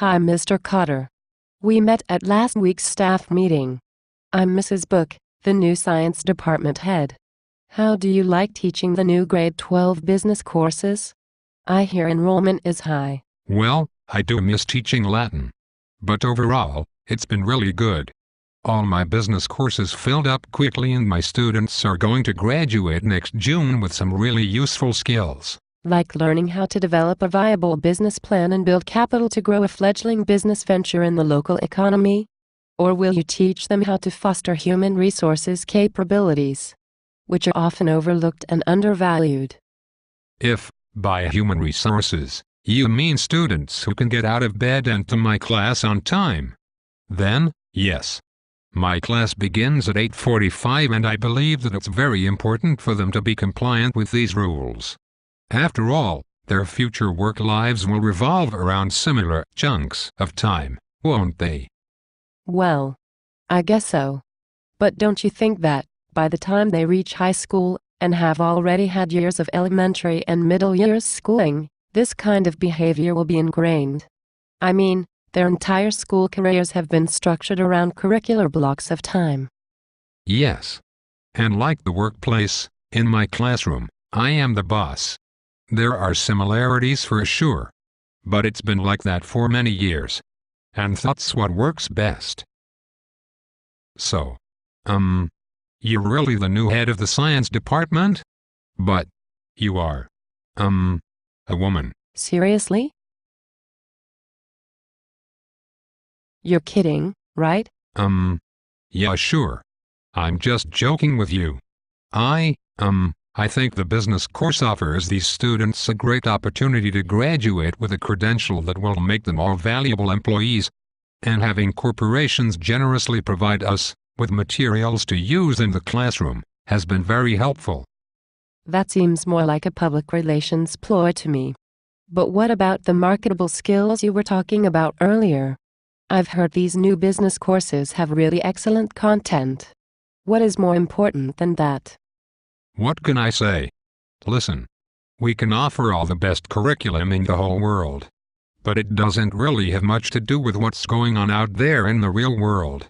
Hi, Mr. Cotter. We met at last week's staff meeting. I'm Mrs. Book, the new science department head. How do you like teaching the new grade 12 business courses? I hear enrollment is high. Well, I do miss teaching Latin. But overall, it's been really good. All my business courses filled up quickly and my students are going to graduate next June with some really useful skills. Like learning how to develop a viable business plan and build capital to grow a fledgling business venture in the local economy? Or will you teach them how to foster human resources capabilities, which are often overlooked and undervalued? If, by human resources, you mean students who can get out of bed and to my class on time, then, yes. My class begins at 8:45 and I believe that it's very important for them to be compliant with these rules. After all, their future work lives will revolve around similar chunks of time, won't they? Well, I guess so. But don't you think that, by the time they reach high school, and have already had years of elementary and middle years schooling, this kind of behavior will be ingrained? I mean, their entire school careers have been structured around curricular blocks of time. Yes. And like the workplace, in my classroom, I am the boss. There are similarities for sure. But it's been like that for many years. And that's what works best. So, you're really the new head of the science department? But, you are, a woman. Seriously? You're kidding, right? Yeah, sure. I'm just joking with you. I think the business course offers these students a great opportunity to graduate with a credential that will make them all valuable employees. And having corporations generously provide us with materials to use in the classroom has been very helpful. That seems more like a public relations ploy to me. But what about the marketable skills you were talking about earlier? I've heard these new business courses have really excellent content. What is more important than that? What can I say? Listen, we can offer all the best curriculum in the whole world. But it doesn't really have much to do with what's going on out there in the real world.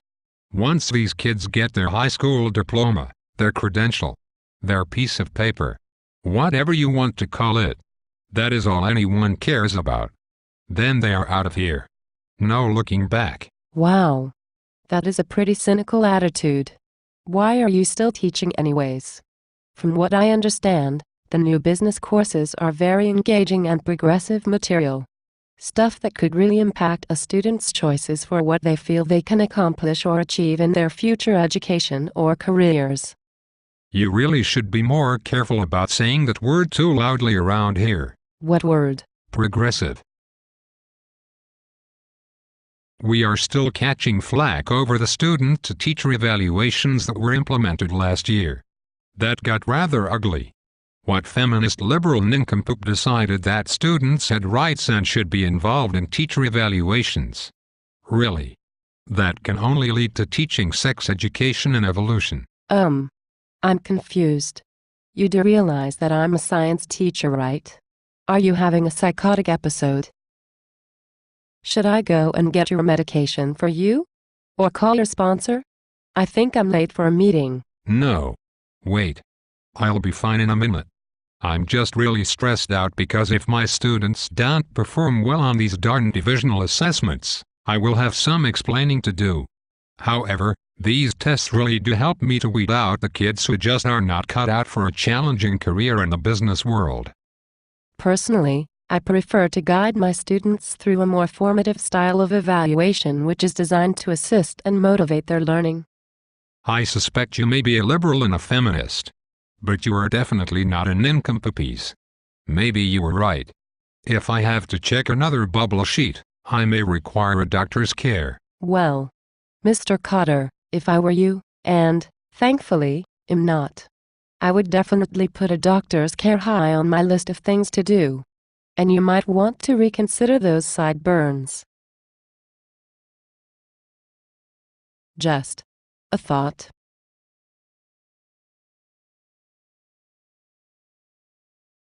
Once these kids get their high school diploma, their credential, their piece of paper, whatever you want to call it, that is all anyone cares about. Then they are out of here. No looking back. Wow. That is a pretty cynical attitude. Why are you still teaching anyways? From what I understand, the new business courses are very engaging and progressive material. Stuff that could really impact a student's choices for what they feel they can accomplish or achieve in their future education or careers. You really should be more careful about saying that word too loudly around here. What word? Progressive. We are still catching flack over the student-to-teacher evaluations that were implemented last year. That got rather ugly. What feminist liberal nincompoop decided that students had rights and should be involved in teacher evaluations? Really? That can only lead to teaching sex education and evolution. I'm confused. You do realize that I'm a science teacher, right? Are you having a psychotic episode? Should I go and get your medication for you? Or call your sponsor? I think I'm late for a meeting. No. Wait. I'll be fine in a minute. I'm just really stressed out because if my students don't perform well on these darn divisional assessments, I will have some explaining to do. However, these tests really do help me to weed out the kids who just are not cut out for a challenging career in the business world. Personally, I prefer to guide my students through a more formative style of evaluation which is designed to assist and motivate their learning. I suspect you may be a liberal and a feminist. But you are definitely not a nincompoop. Maybe you were right. If I have to check another bubble sheet, I may require a doctor's care. Well, Mr. Cotter, if I were you, and, thankfully, am not, I would definitely put a doctor's care high on my list of things to do. And you might want to reconsider those sideburns. Just a thought.